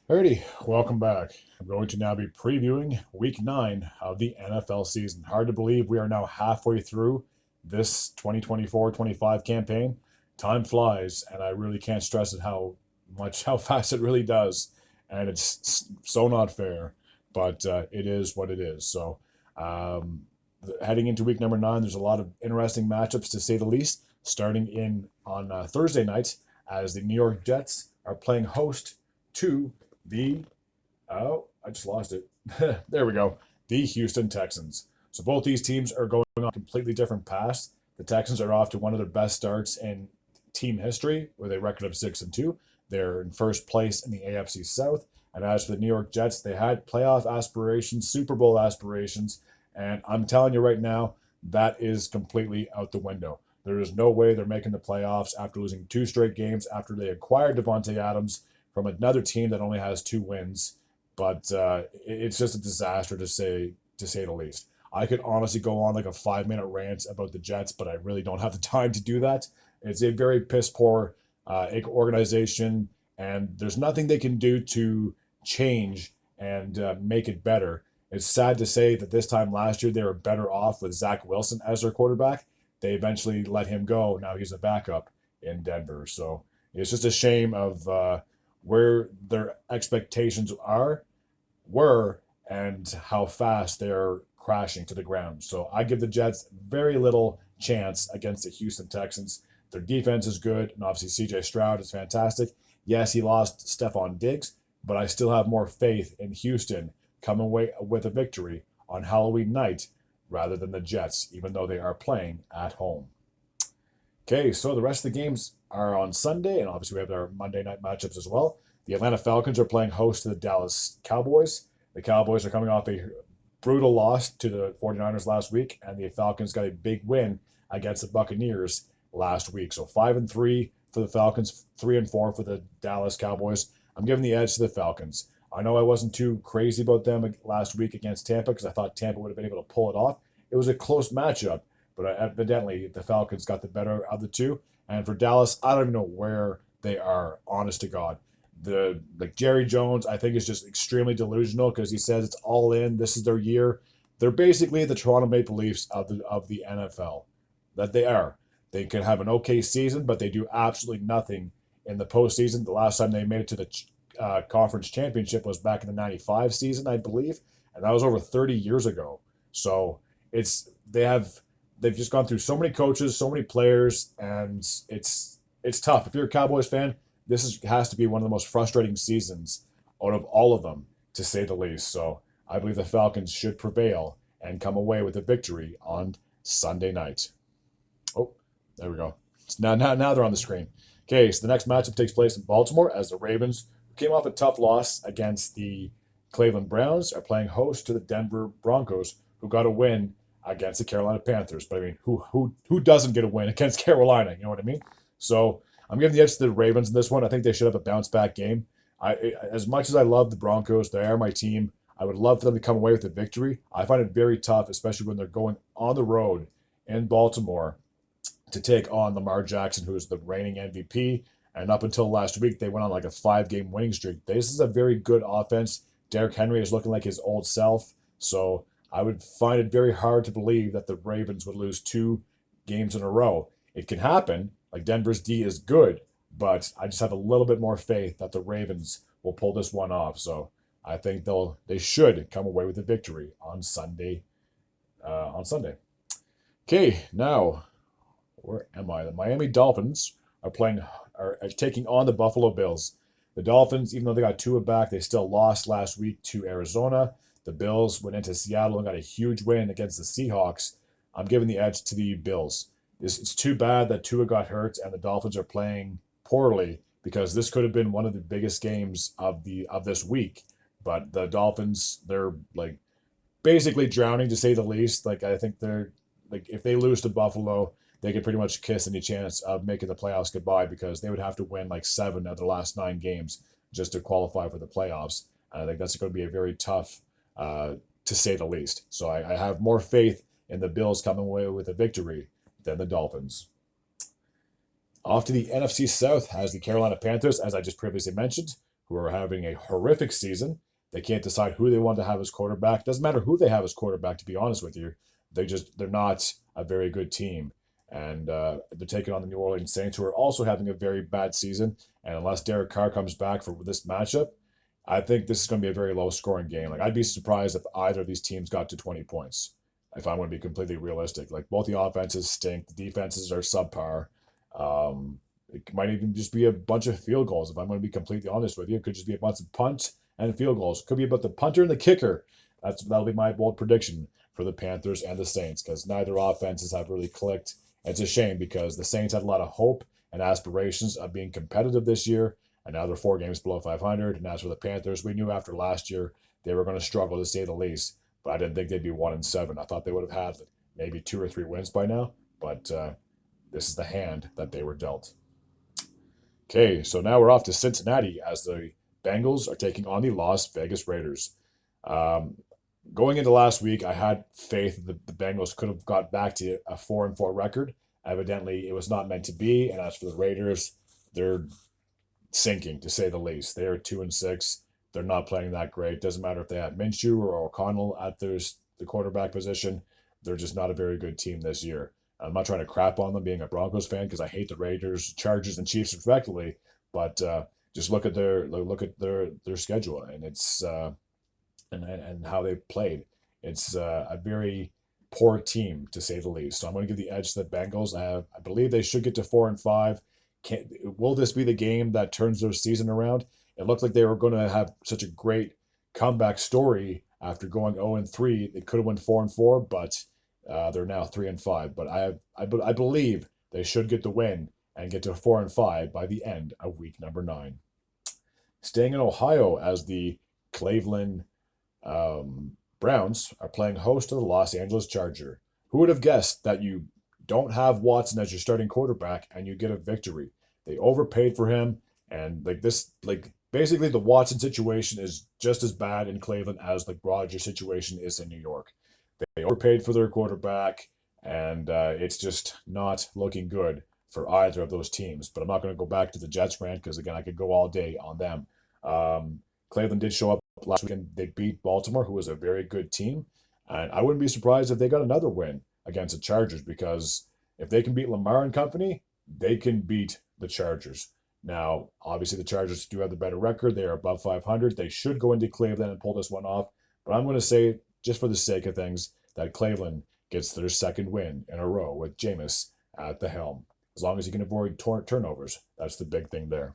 Alrighty, welcome back. I'm going to now be previewing week 9 of the NFL season. Hard to believe we are now halfway through this 2024-25 campaign. Time flies, and I really can't stress it how fast it really does. And it's so not fair, but it is what it is. So, heading into week number 9, there's a lot of interesting matchups to say the least. Starting in on Thursday night, as the New York Jets are playing host to the I just lost it. There we go. The Houston Texans. So both these teams are going on completely different paths. The Texans are off to one of their best starts in team history with a record of 6-2. They're in first place in the AFC South. And as for the New York Jets, they had playoff aspirations, Super Bowl aspirations, and I'm telling you right now, that is completely out the window. There is no way they're making the playoffs after losing 2 straight games after they acquired Devontae Adams from another team that only has 2 wins. But it's just a disaster to say the least. I could honestly go on like a 5-minute rant about the Jets, but I really don't have the time to do that. It's a very piss poor organization, and there's nothing they can do to change and make it better. It's sad to say that this time last year they were better off with Zach Wilson as their quarterback. They eventually let him go. Now he's a backup in Denver. So it's just a shame of where their expectations were and how fast they're crashing to the ground. So I give the Jets very little chance against the Houston Texans. Their defense is good, and obviously CJ Stroud is fantastic. Yes, he lost Stephon Diggs, but I still have more faith in Houston coming away with a victory on Halloween night rather than the Jets, even though they are playing at home. Okay, so the rest of the games are on Sunday, and obviously we have our Monday night matchups as well. The Atlanta Falcons are playing host to the Dallas Cowboys. The Cowboys are coming off a brutal loss to the 49ers last week, and the Falcons got a big win against the Buccaneers last week. So 5-3 for the Falcons, 3-4 for the Dallas Cowboys. I'm giving the edge to the Falcons. I know I wasn't too crazy about them last week against Tampa because I thought Tampa would have been able to pull it off. It was a close matchup, but evidently the Falcons got the better of the two. And for Dallas, I don't even know where they are, honest to God. The like Jerry Jones, I think is just extremely delusional because he says it's all in. This is their year. They're basically the Toronto Maple Leafs of the NFL. That they are. They can have an okay season, but they do absolutely nothing in the postseason. The last time they made it to the conference championship was back in the '95 season, I believe, and that was over 30 years ago. So it's they've just gone through so many coaches, so many players, and it's tough. If you're a Cowboys fan, has to be one of the most frustrating seasons out of all of them, to say the least. So I believe the Falcons should prevail and come away with a victory on Sunday night. Oh, there we go. Now they're on the screen. Okay, so the next matchup takes place in Baltimore as the Ravens, who came off a tough loss against the Cleveland Browns, are playing host to the Denver Broncos, who got a win against the Carolina Panthers. But I mean, who doesn't get a win against Carolina? You know what I mean? So I'm giving the edge to the Ravens in this one. I think they should have a bounce back game. As much as I love the Broncos, they are my team. I would love for them to come away with a victory. I find it very tough, especially when they're going on the road in Baltimore to take on Lamar Jackson, who is the reigning MVP. And up until last week, they went on like a 5-game winning streak. This is a very good offense. Derrick Henry is looking like his old self. So I would find it very hard to believe that the Ravens would lose 2 games in a row. It can happen. Like Denver's D is good, but I just have a little bit more faith that the Ravens will pull this one off. So I think they should come away with a victory on Sunday. Okay, now where am I? The Miami Dolphins are taking on the Buffalo Bills. The Dolphins, even though they got Tua back, they still lost last week to Arizona. The Bills went into Seattle and got a huge win against the Seahawks. I'm giving the edge to the Bills. It's too bad that Tua got hurt and the Dolphins are playing poorly because this could have been one of the biggest games of this week. But the Dolphins, they're like basically drowning to say the least. Like I think they're like if they lose to Buffalo, they could pretty much kiss any chance of making the playoffs goodbye because they would have to win like 7 of their last 9 games just to qualify for the playoffs. I think that's going to be a very tough, to say the least. So I have more faith in the Bills coming away with a victory than the Dolphins. Off to the NFC South has the Carolina Panthers, as I just previously mentioned, who are having a horrific season. They can't decide who they want to have as quarterback. Doesn't matter who they have as quarterback, to be honest with you. They're not a very good team. And they're taking on the New Orleans Saints, who are also having a very bad season. And unless Derek Carr comes back for this matchup, I think this is going to be a very low scoring game. Like, I'd be surprised if either of these teams got to 20 points, if I want to be completely realistic. Like, both the offenses stink, the defenses are subpar. It might even just be a bunch of field goals. If I'm going to be completely honest with you, it could just be a bunch of punts and field goals. It could be about the punter and the kicker. That'll be my bold prediction for the Panthers and the Saints, because neither offenses have really clicked. It's a shame because the Saints had a lot of hope and aspirations of being competitive this year, and now they're 4 games below 500. And as for the Panthers, we knew after last year they were going to struggle, to say the least. But I didn't think they'd be 1-7. I thought they would have had maybe 2 or 3 wins by now. But this is the hand that they were dealt. Okay, so now we're off to Cincinnati as the Bengals are taking on the Las Vegas Raiders. Going into last week, I had faith that the Bengals could have got back to a 4-4 record. Evidently, it was not meant to be. And as for the Raiders, they're sinking, to say the least. They are 2-6. They're not playing that great. Doesn't matter if they have Minshew or O'Connell at the quarterback position. They're just not a very good team this year. I'm not trying to crap on them being a Broncos fan, because I hate the Raiders, Chargers, and Chiefs respectively. But just look at their schedule, and it's and how they've played. It's a very poor team, to say the least. So I'm going to give the edge to the Bengals. I believe they should get to 4-5. Will this be the game that turns their season around? It looked like they were going to have such a great comeback story after going 0-3. They could have went 4-4, but they're now 3-5. But I believe they should get the win and get to 4-5 by the end of week number 9. Staying in Ohio, as the Cleveland Browns are playing host to the Los Angeles Chargers. Who would have guessed that you don't have Watson as your starting quarterback and you get a victory? They overpaid for him, and basically the Watson situation is just as bad in Cleveland as the Rodgers situation is in New York. They overpaid for their quarterback, and it's just not looking good for either of those teams. But I'm not going to go back to the Jets rant, because, again, I could go all day on them. Cleveland did show up last week, and they beat Baltimore, who was a very good team. And I wouldn't be surprised if they got another win against the Chargers, because if they can beat Lamar and company, they can beat the Chargers. Now, obviously, the Chargers do have the better record. They are above 500. They should go into Cleveland and pull this one off. But I'm going to say, just for the sake of things, that Cleveland gets their second win in a row with Jameis at the helm. As long as he can avoid turnovers, that's the big thing there.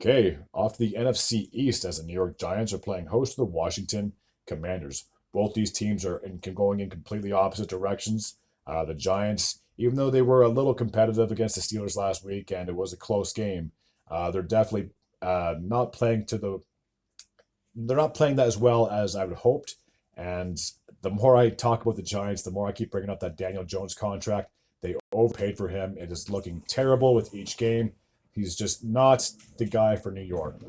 Okay, off to the NFC East, as the New York Giants are playing host to the Washington Commanders. Both these teams are going in completely opposite directions. The Giants, even though they were a little competitive against the Steelers last week and it was a close game, they're definitely not playing they're not playing that as well as I would have hoped. And the more I talk about the Giants, the more I keep bringing up that Daniel Jones contract. They overpaid for him. It is looking terrible with each game. He's just not the guy for New York.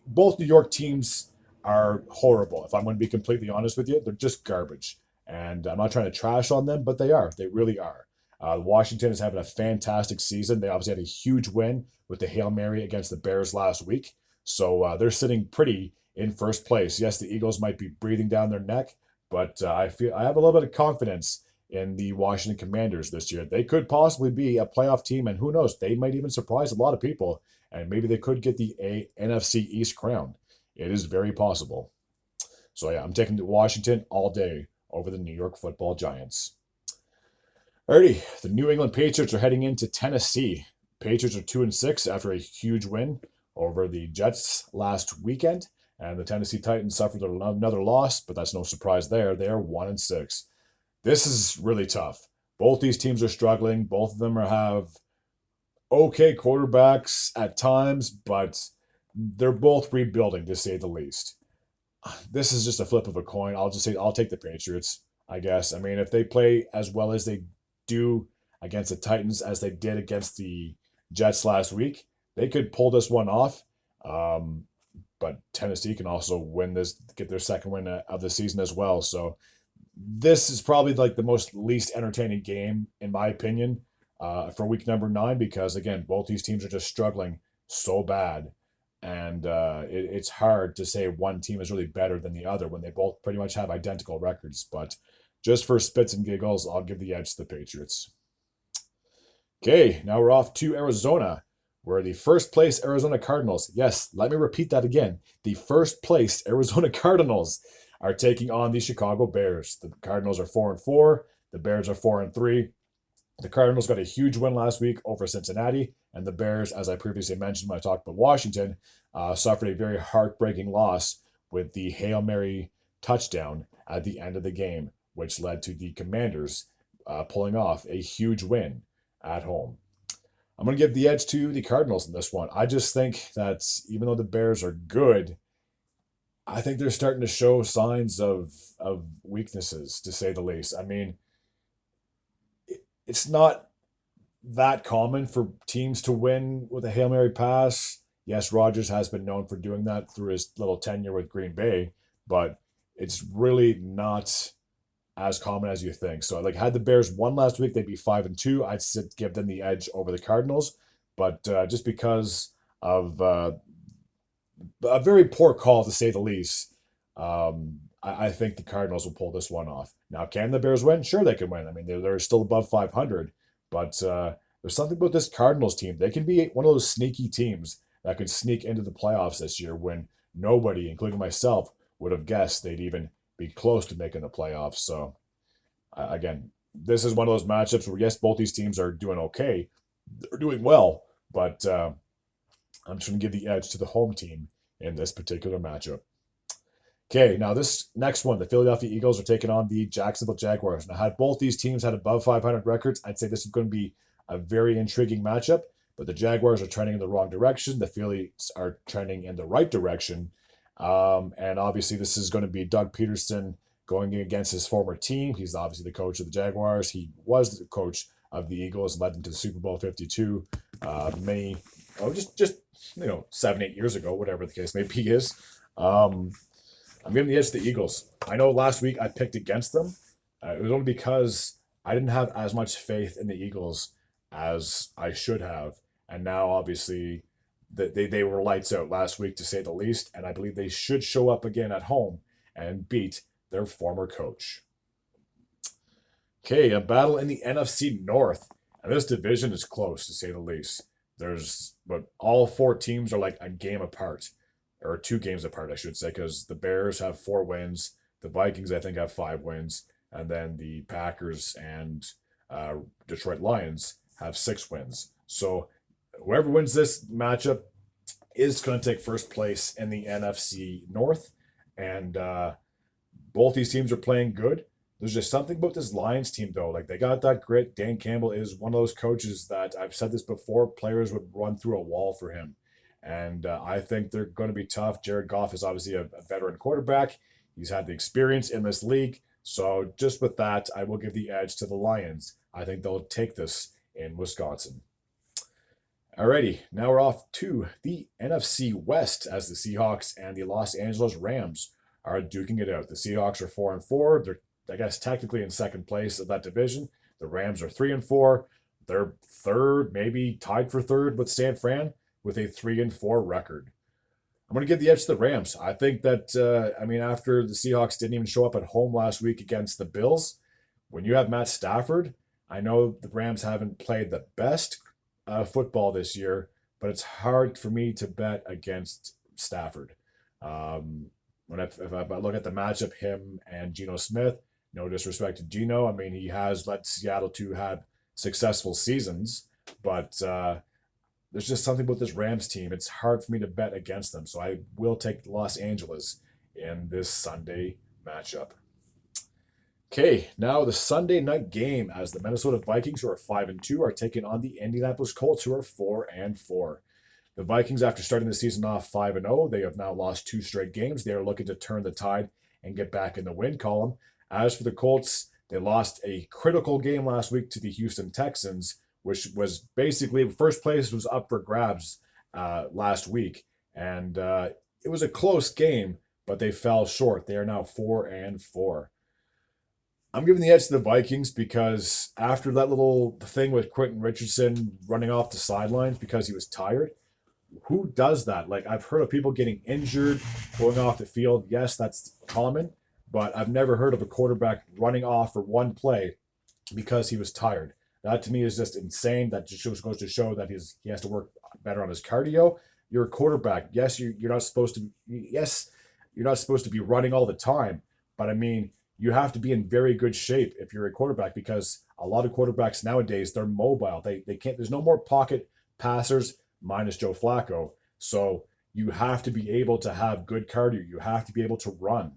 Both New York teams are horrible. If I'm going to be completely honest with you, they're just garbage. And I'm not trying to trash on them, but they are. They really are. Washington is having a fantastic season. They obviously had a huge win with the Hail Mary against the Bears last week. So they're sitting pretty in first place. Yes, the Eagles might be breathing down their neck, but I have a little bit of confidence in the Washington Commanders this year. They could possibly be a playoff team, and who knows, they might even surprise a lot of people, and maybe they could get the NFC East crown. It is very possible. So yeah, I'm taking Washington all day over the New York Football Giants. Alrighty, the New England Patriots are heading into Tennessee. Patriots are 2-6 after a huge win over the Jets last weekend, and the Tennessee Titans suffered another loss, but that's no surprise there. They are 1-6. This is really tough. Both these teams are struggling. Both of them have okay quarterbacks at times, but they're both rebuilding, to say the least. This is just a flip of a coin. I'll just say I'll take the Patriots, I guess. I mean, if they play as well as they do against the Titans as they did against the Jets last week, they could pull this one off. But Tennessee can also win this, get their second win of the season as well. So this is probably like the most least entertaining game, in my opinion, for week number 9, because, again, both these teams are just struggling so bad. And it's hard to say one team is really better than the other when they both pretty much have identical records. But just for spits and giggles, I'll give the edge to the Patriots. Okay, now we're off to Arizona, where the first place Arizona Cardinals, yes, let me repeat that again. The first place Arizona Cardinals are taking on the Chicago Bears. The Cardinals are 4-4, the Bears are 4-3. The Cardinals got a huge win last week over Cincinnati, and the Bears, as I previously mentioned when I talked about Washington, suffered a very heartbreaking loss with the Hail Mary touchdown at the end of the game, which led to the Commanders pulling off a huge win at home. I'm going to give the edge to the Cardinals in this one. I just think that even though the Bears are good, I think they're starting to show signs of weaknesses, to say the least. I mean, it's not that common for teams to win with a Hail Mary pass. Yes, Rodgers has been known for doing that through his little tenure with Green Bay, but it's really not as common as you think. So, like, had the Bears won last week, they'd be 5-2. I'd give them the edge over the Cardinals, but just because of a very poor call to say the least, I think the Cardinals will pull this one off. Now, can the Bears win? Sure, they can win. I mean, they're still above 500, but there's something about this Cardinals team. They can be one of those sneaky teams that could sneak into the playoffs this year when nobody, including myself, would have guessed they'd even be close to making the playoffs. So, again, this is one of those matchups where, yes, both these teams are doing okay. They're doing well, but I'm just going to give the edge to the home team in this particular matchup. Okay, now this next one, the Philadelphia Eagles are taking on the Jacksonville Jaguars. Now, had both these teams had above 500 records, I'd say this is going to be a very intriguing matchup. But the Jaguars are trending in the wrong direction. The Phillies are trending in the right direction. And obviously, this is going to be Doug Peterson going against his former team. He's obviously the coach of the Jaguars. He was the coach of the Eagles, led them to the Super Bowl 52 just 7-8 years ago, whatever the case may be is. I'm giving the edge to the Eagles. I know last week I picked against them. It was only because I didn't have as much faith in the Eagles as I should have. And now, obviously, they were lights out last week, to say the least. And I believe they should show up again at home and beat their former coach. Okay, a battle in the NFC North. And this division is close, to say the least. But all four teams are like a game apart. Or 2 games apart, I should say, because the Bears have 4 wins. The Vikings, I think, have 5 wins. And then the Packers and Detroit Lions have 6 wins. So whoever wins this matchup is going to take first place in the NFC North. And both these teams are playing good. There's just something about this Lions team, though. Like, they got that grit. Dan Campbell is one of those coaches that, I've said this before, players would run through a wall for him. And I think they're going to be tough. Jared Goff is obviously a veteran quarterback. He's had the experience in this league. So just with that, I will give the edge to the Lions. I think they'll take this in Wisconsin. Alrighty, now we're off to the NFC West as the Seahawks and the Los Angeles Rams are duking it out. The Seahawks are 4-4. They're, I guess, technically in second place of that division. The Rams are 3-4. They're third, maybe tied for third with San Fran, with a 3-4 record. I'm going to give the edge to the Rams. I think that, after the Seahawks didn't even show up at home last week against the Bills, when you have Matt Stafford, I know the Rams haven't played the best football this year, but it's hard for me to bet against Stafford. If I look at the matchup, him and Geno Smith, no disrespect to Geno, I mean, he has led Seattle to have successful seasons, but there's just something about this Rams team. It's hard for me to bet against them. So I will take Los Angeles in this Sunday matchup. Okay, now the Sunday night game as the Minnesota Vikings, who are 5-2, are taking on the Indianapolis Colts, who are 4-4. The Vikings, after starting the season off 5-0, they have now lost 2 straight games. They are looking to turn the tide and get back in the win column. As for the Colts, they lost a critical game last week to the Houston Texans, which was basically first place was up for grabs last week. And it was a close game, but they fell short. They are now 4-4. I'm giving the edge to the Vikings because after that little thing with Quentin Richardson running off the sidelines because he was tired, who does that? Like, I've heard of people getting injured, going off the field. Yes, that's common, but I've never heard of a quarterback running off for one play because he was tired. That to me is just insane. That just goes to show that he has to work better on his cardio. You're a quarterback. Yes, you're not supposed to. Yes, you're not supposed to be running all the time. But I mean, you have to be in very good shape if you're a quarterback, because a lot of quarterbacks nowadays, they're mobile. They can't. There's no more pocket passers minus Joe Flacco. So you have to be able to have good cardio. You have to be able to run,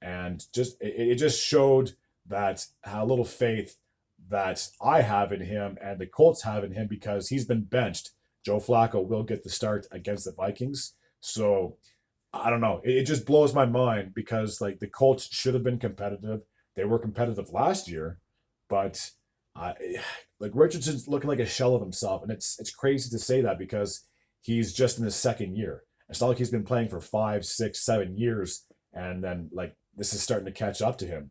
and it just showed that how little faith that I have in him and the Colts have in him, because he's been benched. Joe Flacco will get the start against the Vikings. So I don't know. It just blows my mind, because like the Colts should have been competitive. They were competitive last year, but uh, like Richardson's looking like a shell of himself, and it's crazy to say that because he's just in his second year. It's not like he's been playing for 5, 6, 7 years, and then like this is starting to catch up to him.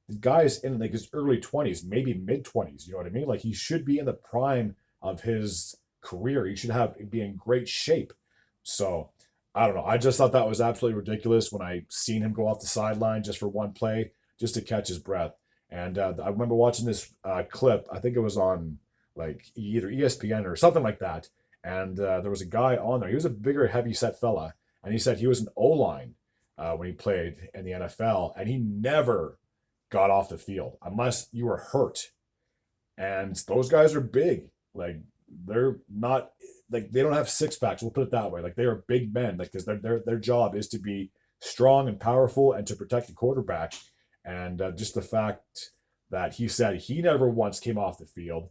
The guy's in like his early 20s, maybe mid 20s. You know what I mean? Like he should be in the prime of his career. He should be in great shape. So I don't know. I just thought that was absolutely ridiculous when I seen him go off the sideline just for one play, just to catch his breath. And I remember watching this clip. I think it was on like either ESPN or something like that. And there was a guy on there. He was a bigger, heavy set fella, and he said he was an O line when he played in the NFL, and he never got off the field unless you were hurt. And those guys are big. Like they're not like they don't have six packs. We'll put it that way. Like they are big men. Like because their job is to be strong and powerful and to protect the quarterback. And just the fact that he said he never once came off the field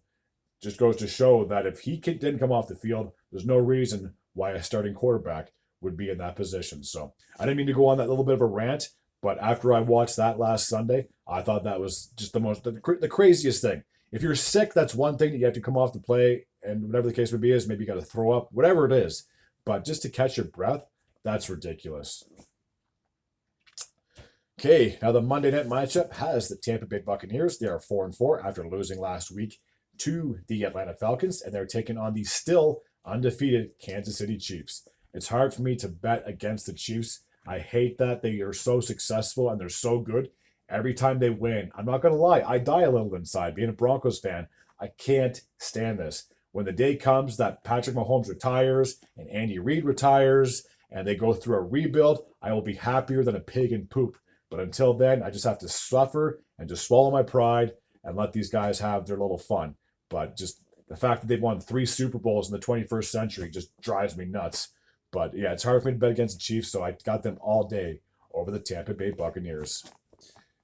just goes to show that if didn't come off the field, there's no reason why a starting quarterback would be in that position. So I didn't mean to go on that little bit of a rant, but after I watched that last Sunday, I thought that was just the craziest thing. If you're sick, that's one thing that you have to come off the play, and whatever the case would be is maybe you got to throw up, whatever it is. But just to catch your breath, that's ridiculous. Okay, now the Monday night matchup has the Tampa Bay Buccaneers. They are 4-4 after losing last week to the Atlanta Falcons, and they're taking on the still undefeated Kansas City Chiefs. It's hard for me to bet against the Chiefs. I hate that they are so successful and they're so good. Every time they win, I'm not going to lie, I die a little inside. Being a Broncos fan, I can't stand this. When the day comes that Patrick Mahomes retires and Andy Reid retires and they go through a rebuild, I will be happier than a pig in poop. But until then, I just have to suffer and just swallow my pride and let these guys have their little fun. But just the fact that they've won 3 Super Bowls in the 21st century just drives me nuts. But yeah, it's hard for me to bet against the Chiefs, so I got them all day over the Tampa Bay Buccaneers.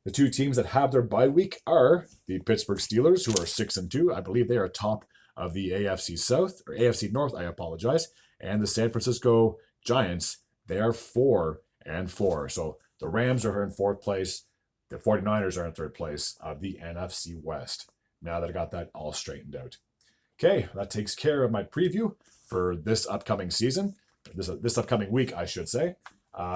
The two teams that have their bye week are the Pittsburgh Steelers, who are 6-2. I believe they are top of the AFC South, or AFC North, I apologize. And the San Francisco Giants, they are 4-4. So the Rams are in 4th place. The 49ers are in 3rd place of the NFC West. Now that I got that all straightened out. Okay, that takes care of my preview for this upcoming season. This upcoming week, I should say.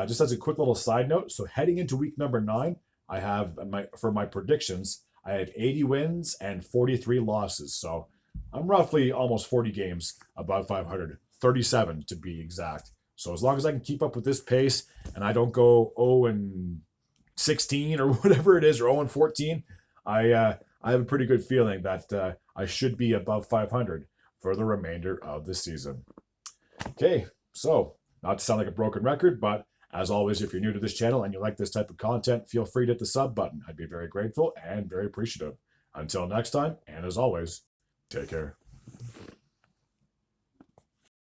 Just as a quick little side note, so heading into week number 9, I have for my predictions, I have 80 wins and 43 losses. So I'm roughly almost 40 games above 500, 37 to be exact. So as long as I can keep up with this pace and I don't go 0-16 or whatever it is, or 0-14, I have a pretty good feeling that I should be above 500 for the remainder of the season. Okay, so not to sound like a broken record, but as always, if you're new to this channel and you like this type of content, feel free to hit the sub button. I'd be very grateful and very appreciative. Until next time, and as always, take care.